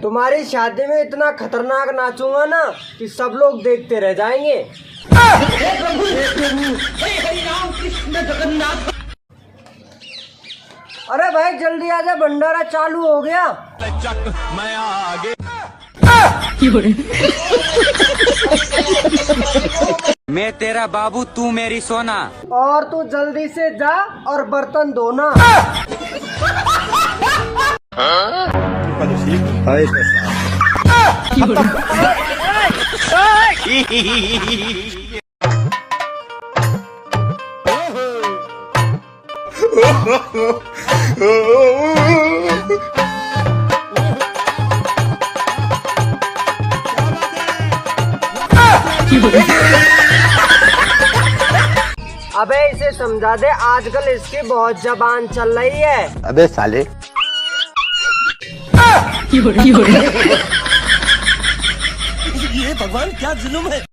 तुम्हारी शादी में इतना खतरनाक नाचूंगा ना कि सब लोग देखते रह जाएंगे। अरे भाई जल्दी आजा, भंडारा चालू हो गया। मैं आगे। मैं तेरा बाबू, तू मेरी सोना। और तू जल्दी से जा और बर्तन धोना। अबे इसे समझा दे, आजकल इसकी बहुत जबान चल रही है। अबे साले। ये भगवान क्या जुल्म है।